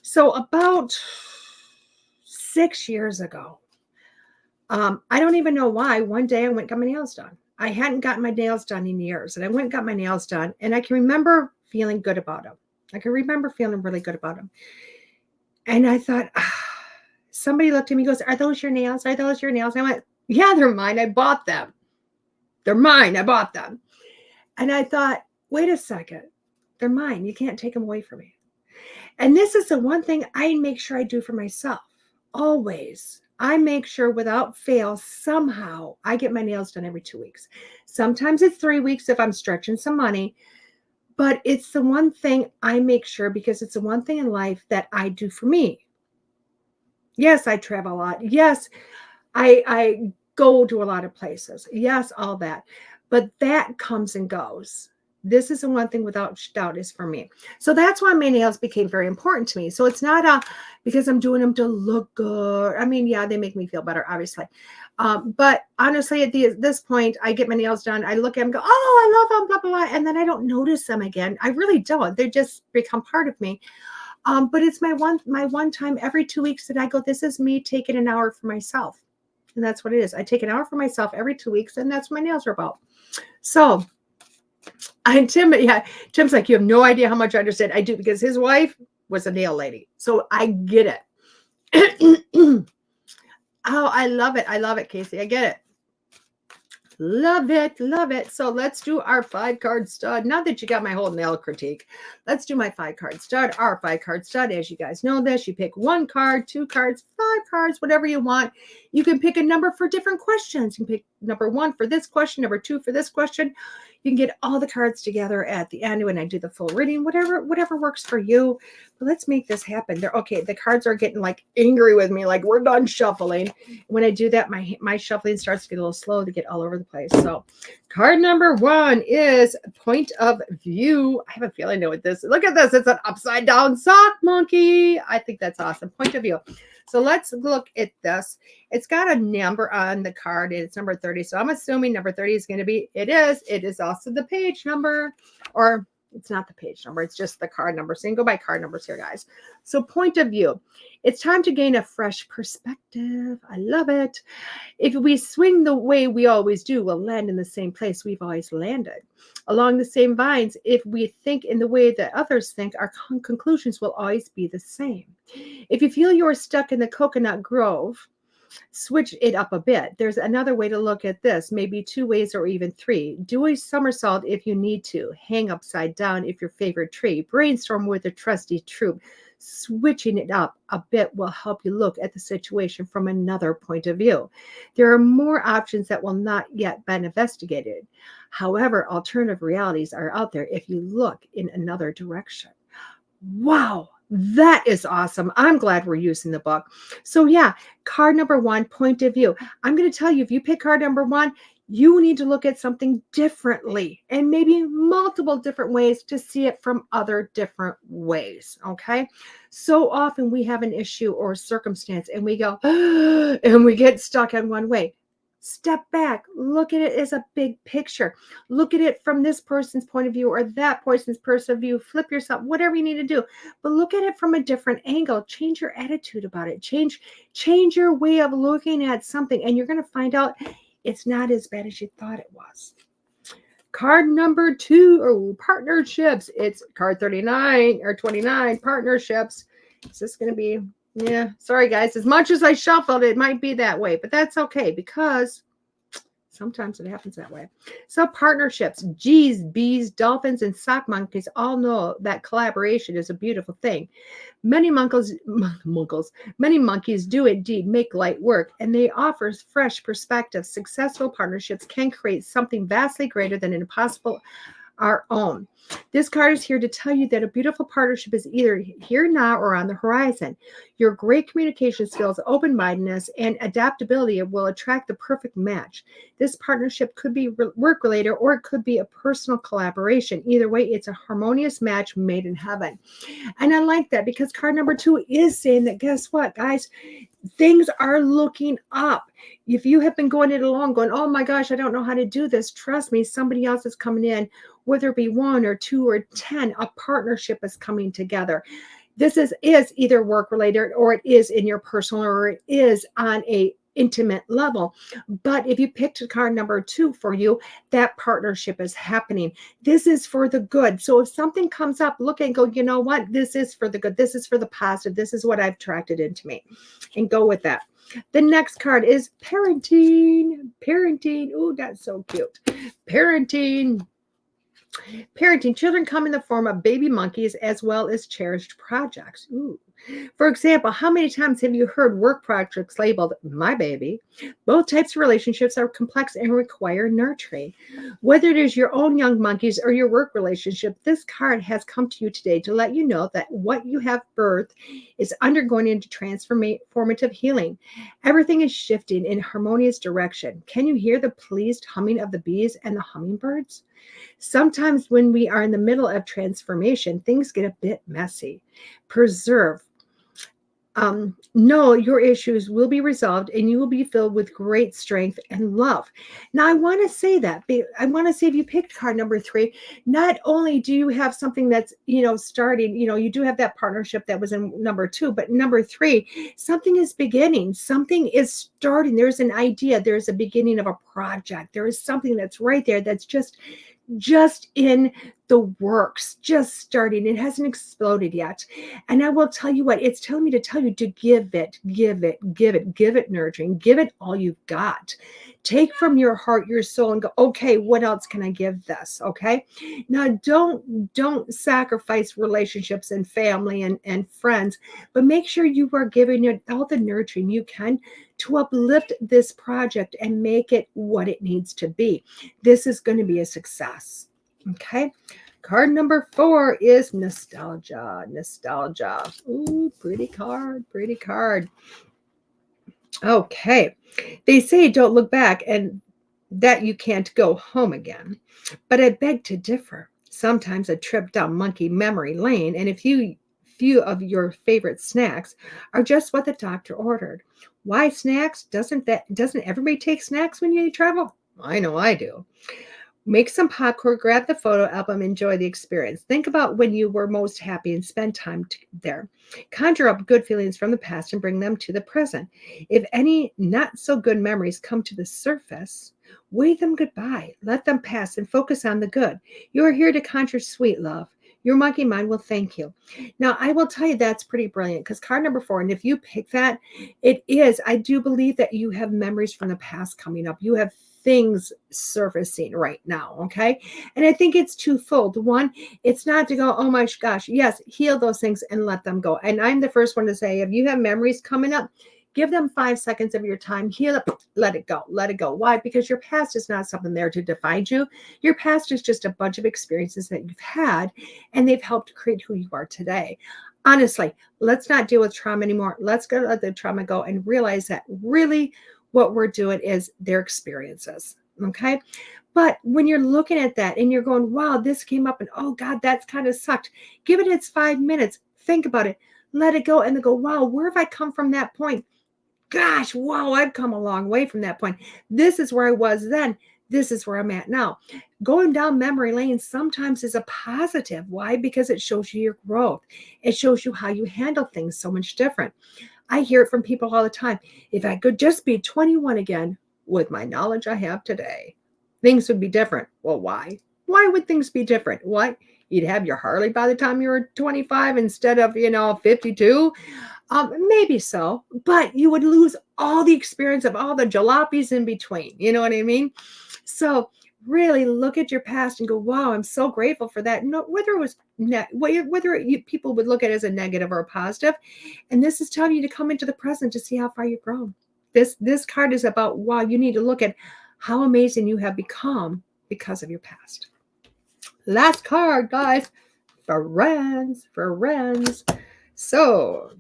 Speaker 2: So about 6 years ago, I don't even know why, one day I went and got my nails done. I hadn't gotten my nails done in years, and I went and got my nails done, and I can remember feeling good about them. I can remember feeling really good about them. And I thought, somebody looked at me and goes, are those your nails? Are those your nails? And I went, yeah, they're mine. I bought them. They're mine. I bought them. And I thought, wait a second. They're mine. You can't take them away from me. And this is the one thing I make sure I do for myself. Always. I make sure without fail, somehow I get my nails done every 2 weeks. Sometimes it's 3 weeks if I'm stretching some money, but it's the one thing I make sure, because it's the one thing in life that I do for me. Yes, I travel a lot. Yes, I go to a lot of places. Yes, all that. But that comes and goes. This is the one thing without doubt is for me. So that's why my nails became very important to me. So it's not because I'm doing them to look good. I mean, yeah, they make me feel better, obviously. But honestly, at this point, I get my nails done. I look at them and go, oh, I love them, blah, blah, blah. And then I don't notice them again. I really don't. They just become part of me. But it's my one time every 2 weeks that I go, this is me taking an hour for myself. And that's what it is. I take an hour for myself every 2 weeks, and that's what my nails are about. So Tim's like, you have no idea how much I understand. I do, because his wife was a nail lady. So I get it. Oh, I love it. I love it, Casey. I get it. Love it. Love it. So let's do our 5-card stud. Now that you got my whole nail critique, let's do my 5-card stud. Our 5-card stud, as you guys know this, you pick 1 card, 2 cards, 5 cards, whatever you want. You can pick a number for different questions. You can pick number 1 for this question, number 2 for this question. You can get all the cards together at the end when I do the full reading, whatever works for you. But let's make this happen. The cards are getting like angry with me, like we're done shuffling. When I do that, my shuffling starts to get a little slow to get all over the place. So card number 1 is point of view. I have a feeling I know what this is. Look at this. It's an upside down sock monkey. I think that's awesome. Point of view. So let's look at this. It's got a number on the card, and it's number 30. So I'm assuming number 30 is going to be, it is also the page number, or it's not the page number. It's just the card number. So you can go by card numbers here, guys. So point of view. It's time to gain a fresh perspective. I love it. If we swing the way we always do, we'll land in the same place we've always landed. Along the same vines, if we think in the way that others think, our conclusions will always be the same. If you feel you're stuck in the coconut grove, switch it up a bit. There's another way to look at this, maybe 2 ways or even 3. Do a somersault if you need to. Hang upside down if your favorite tree. Brainstorm with a trusty troop. Switching it up a bit will help you look at the situation from another point of view. There are more options that will not yet been investigated. However, alternative realities are out there if you look in another direction. Wow, That is awesome. I'm glad we're using the book. So yeah, card number 1, point of view. I'm going to tell you, if you pick card number 1, you need to look at something differently and maybe multiple different ways to see it from other different ways. Okay. So often we have an issue or circumstance and we go, and we get stuck on one way. Step back, look at it as a big picture. Look at it from this person's point of view or that person's point of view. Flip yourself, whatever you need to do. But look at it from a different angle. Change your attitude about it. Change your way of looking at something, and you're going to find out it's not as bad as you thought it was. Card number 2, partnerships. It's card 39 or 29, partnerships. Is this going to be, yeah, sorry guys. As much as I shuffled, it might be that way, but that's okay because sometimes it happens that way. So partnerships, G's, bees, dolphins, and sock monkeys all know that collaboration is a beautiful thing. Many monkeys do indeed make light work, and they offer fresh perspectives. Successful partnerships can create something vastly greater than impossible our own. This card is here to tell you that a beautiful partnership is either here now or on the horizon. Your great communication skills, open-mindedness, and adaptability will attract the perfect match. This partnership could be work-related or it could be a personal collaboration. Either way, it's a harmonious match made in heaven. And I like that because card number 2 is saying that, guess what, guys? Things are looking up. If you have been going it along, going, oh my gosh, I don't know how to do this. Trust me, somebody else is coming in, whether it be 1 or 2 or 10, a partnership is coming together. This is either work related or it is in your personal or it is on a intimate level. But if you picked card number 2 for you, that partnership is happening. This is for the good. So if something comes up, look and go, you know what? This is for the good. This is for the positive. This is what I've attracted into me, and go with that. The next card is parenting. Parenting. Oh, that's so cute. Parenting. Parenting. Children come in the form of baby monkeys as well as cherished projects. Ooh. For example, how many times have you heard work projects labeled my baby? Both types of relationships are complex and require nurturing. Whether it is your own young monkeys or your work relationship, this card has come to you today to let you know that what you have birthed is undergoing into transformative healing. Everything is shifting in harmonious direction. Can you hear the pleased humming of the bees and the hummingbirds? Sometimes when we are in the middle of transformation, things get a bit messy. Preserve. Know your issues will be resolved and you will be filled with great strength and love. Now, I want to say that. I want to say if you picked card number 3, not only do you have something that's, starting, you do have that partnership that was in number 2, but number 3, something is beginning. Something is starting. There's an idea. There's a beginning of a project. There is something that's right there that's just in the works, just starting. It hasn't exploded yet. And I will tell you what, it's telling me to tell you to give it nurturing, give it all you've got. Take from your heart, your soul, and go, okay, what else can I give this? Okay. Now don't sacrifice relationships and family and friends, but make sure you are giving it all the nurturing you can to uplift this project and make it what it needs to be. This is going to be a success. Okay. Card number 4 is nostalgia. Nostalgia. Ooh, pretty card. Pretty card. Okay. They say don't look back and that you can't go home again. But I beg to differ. Sometimes a trip down monkey memory lane and a few of your favorite snacks are just what the doctor ordered. Why snacks? Doesn't everybody take snacks when you travel? I know I do. Make some popcorn, grab the photo album, enjoy the experience. Think about when you were most happy and spend time there. Conjure up good feelings from the past and bring them to the present. If any not so good memories come to the surface, wave them goodbye. Let them pass and focus on the good. You are here to conjure sweet love. Your monkey mind will thank you. Now, I will tell you that's pretty brilliant because card number 4, and if you pick that, I do believe that you have memories from the past coming up. You have things surfacing right now, okay? And I think it's twofold. One, it's not to go, oh my gosh, yes, heal those things and let them go. And I'm the first one to say, if you have memories coming up, give them 5 seconds of your time, heal it, let it go, let it go. Why? Because your past is not something there to define you. Your past is just a bunch of experiences that you've had, and they've helped create who you are today. Honestly, let's not deal with trauma anymore. Let's go let the trauma go and realize that really what we're doing is their experiences. Okay. But when you're looking at that and you're going, wow, this came up and oh God, that's kind of sucked. Give it its 5 minutes. Think about it. Let it go and then go, wow, where have I come from that point? Gosh, wow, I've come a long way from that point. This is where I was then. This is where I'm at now. Going down memory lane sometimes is a positive. Why? Because it shows you your growth. It shows you how you handle things so much different. I hear it from people all the time. If I could just be 21 again with my knowledge I have today, things would be different. Well, why? Why would things be different? What? You'd have your Harley by the time you were 25 instead of, 52? Maybe so, but you would lose all the experience of all the jalopies in between. You know what I mean? So really look at your past and go, wow, I'm so grateful for that. No, whether it was people would look at it as a negative or a positive. And this is telling you to come into the present to see how far you've grown. This card is about, wow, you need to look at how amazing you have become because of your past. Last card, guys. Friends. So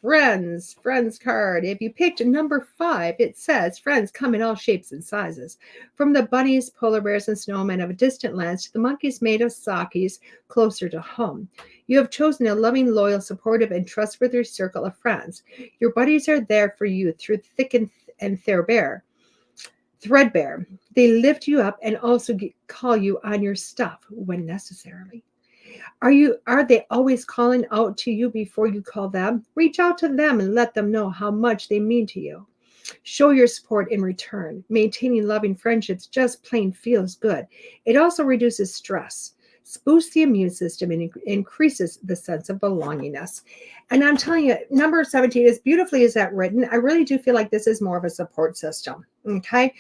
Speaker 2: friends card. If you picked number 5, it says friends come in all shapes and sizes. From the bunnies, polar bears, and snowmen of distant lands to the monkeys made of sakis closer to home. You have chosen a loving, loyal, supportive, and trustworthy circle of friends. Your buddies are there for you through thick and threadbare. They lift you up and also call you on your stuff when necessary. Are they always calling out to you before you call them? Reach out to them and let them know how much they mean to you. Show your support in return. Maintaining loving friendships just plain feels good. It also reduces stress, boosts the immune system, and increases the sense of belongingness. And I'm telling you, number 17, as beautifully as that written, I really do feel like this is more of a support system. Okay.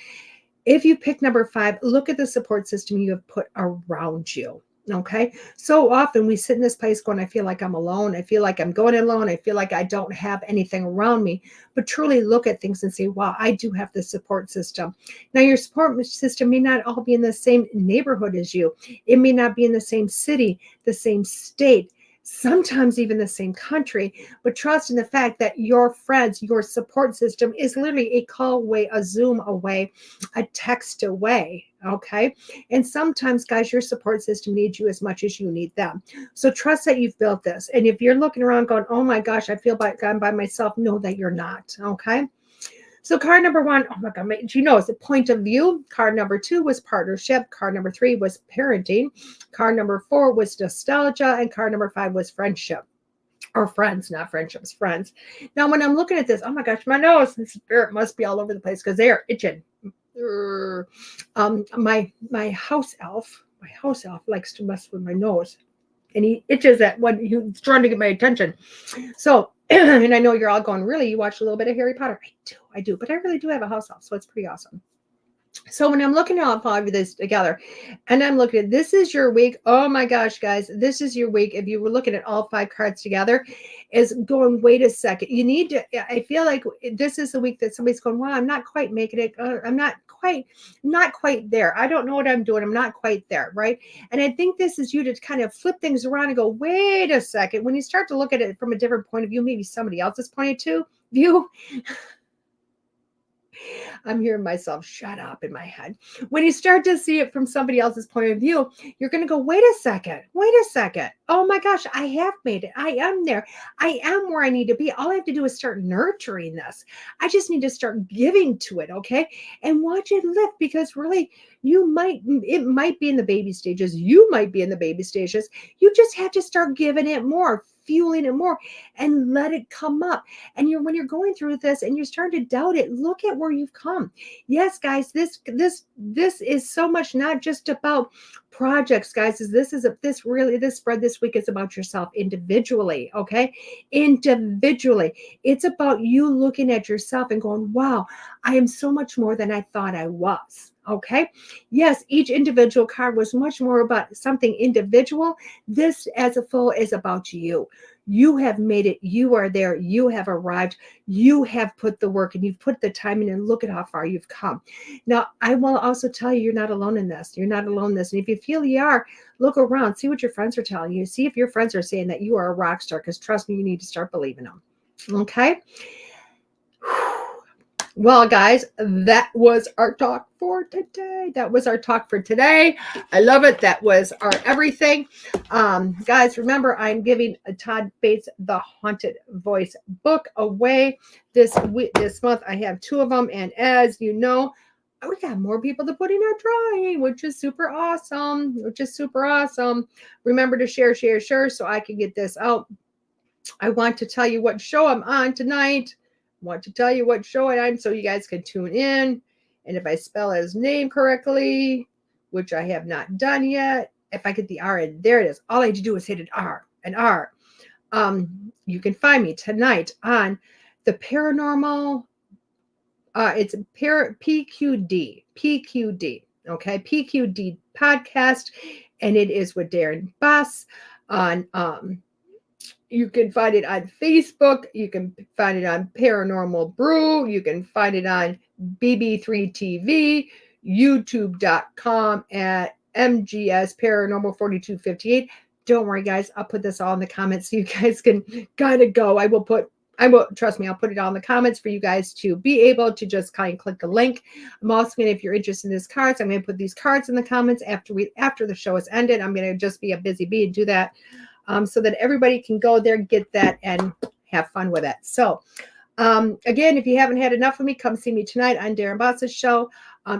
Speaker 2: If you pick number 5, look at the support system you have put around you. Okay. So often we sit in this place going, I feel like I'm alone. I feel like I'm going alone. I feel like I don't have anything around me. But truly look at things and say, wow, I do have this support system. Now, your support system may not all be in the same neighborhood as you. It may not be in the same city, the same state, sometimes even the same country, but trust in the fact that your friends, your support system is literally a call away, a Zoom away, a text away. Okay. And sometimes, guys, your support system needs you as much as you need them. So trust that you've built this. And if you're looking around going, oh my gosh, I feel like I'm by myself, know that you're not. Okay. So card number 1, oh my God, it's a point of view. Card number 2 was partnership. Card number 3 was parenting. Card number 4 was nostalgia. And card number 5 was friendship. Or friends, not friendships, friends. Now, when I'm looking at this, oh my gosh, my nose and spirit must be all over the place because they are itching. My house elf likes to mess with my nose. And he itches at when he's trying to get my attention. So, and I know you're all going, really? You watch a little bit of Harry Potter? I do. But I really do have a house elf, so it's pretty awesome. So when I'm looking at all of this together, and I'm looking at this is your week. Oh my gosh, guys, this is your week. If you were looking at all 5 cards together, is going, wait a second. You need to, I feel like this is the week that somebody's going, wow, I'm not quite making it. I'm not quite there. I don't know what I'm doing. I'm not quite there. Right. And I think this is you to kind of flip things around and go, wait a second. When you start to look at it from a different point of view, maybe somebody else's point of view, I'm hearing myself shut up in my head. When you start to see it from somebody else's point of view, you're going to go, wait a second. Oh my gosh, I have made it. I am there. I am where I need to be. All I have to do is start nurturing this. I just need to start giving to it. Okay. And watch it lift, because really it might be in the baby stages. You might be in the baby stages. You just have to start giving it more, fueling it more, and let it come up. And when you're going through this and you're starting to doubt it, look at where you've come. Yes, guys, this is so much not just about projects, guys. This spread this week is about yourself individually. Okay. Individually. It's about you looking at yourself and going, wow, I am so much more than I thought I was. Okay. Yes, each individual card was much more about something individual. This as a full is about you. You have made it. You are there. You have arrived. You have put the work and you've put the time in, and look at how far you've come. Now, I will also tell you, you're not alone in this. You're not alone in this. And if you feel you are, look around, see what your friends are telling you. See if your friends are saying that you are a rock star, because trust me, you need to start believing them. Okay. Well, guys, that was our talk for today. That was our talk for today. I love it. That was our everything. Guys, remember, I'm giving Todd Bates' The Haunted Voice book away this month. I have 2 of them. And as you know, we got more people to put in our drawing, which is super awesome. Remember to share so I can get this out. I want to tell you what show I'm on tonight. So you guys can tune in. And if I spell his name correctly, which I have not done yet, if I get the R in, there it is. All I had to do was hit an R. You can find me tonight on the paranormal. It's PQD. Okay, PQD podcast, and it is with Darren Boss on. You can find it on Facebook. You can find it on Paranormal Brew. You can find it on BB3 TV, YouTube.com at MGS Paranormal 4258. Don't worry, guys. I'll put this all in the comments so you guys can kind of go. Trust me, I'll put it all in the comments for you guys to be able to just kind of click the link. I'm also going to, if you're interested in these cards, I'm going to put these cards in the comments after the show is ended. I'm going to just be a busy bee and do that. So that everybody can go there, get that, and have fun with it. So, again, if you haven't had enough of me, come see me tonight on Darren Boss's show.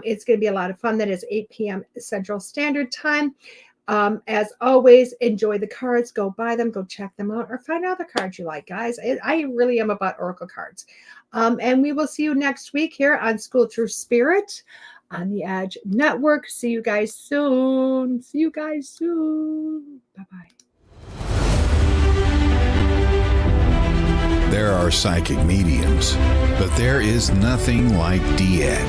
Speaker 2: It's going to be a lot of fun. That is 8 p.m. Central Standard Time. As always, enjoy the cards. Go buy them. Go check them out. Or find other cards you like, guys. I really am about Oracle cards. And we will see you next week here on School Through Spirit on the Edge Network. See you guys soon. Bye-bye.
Speaker 1: There are psychic mediums, but there is nothing like DEAD.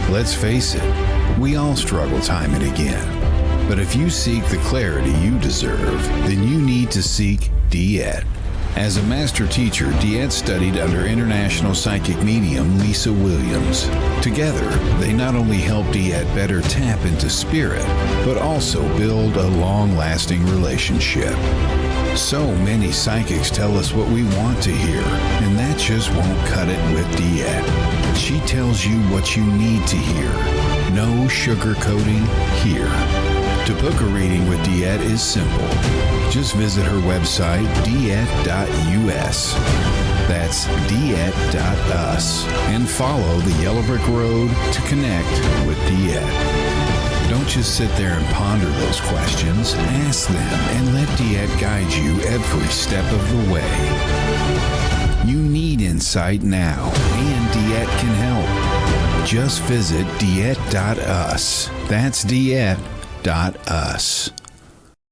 Speaker 1: Let's face it, we all struggle time and again. But if you seek the clarity you deserve, then you need to seek DEAD. As a master teacher, DeEtte studied under international psychic medium Lisa Williams. Together, they not only help DeEtte better tap into spirit, but also build a long-lasting relationship. So many psychics tell us what we want to hear, and that just won't cut it with DeEtte. She tells you what you need to hear. No sugarcoating here. To book a reading with DeEtte is simple. Just visit her website, deette.us. That's deette.us. And follow the Yellow Brick Road to connect with DeEtte. Don't just sit there and ponder those questions. Ask them and let DeEtte guide you every step of the way. You need insight now, and DeEtte can help. Just visit deette.us. That's deette.us.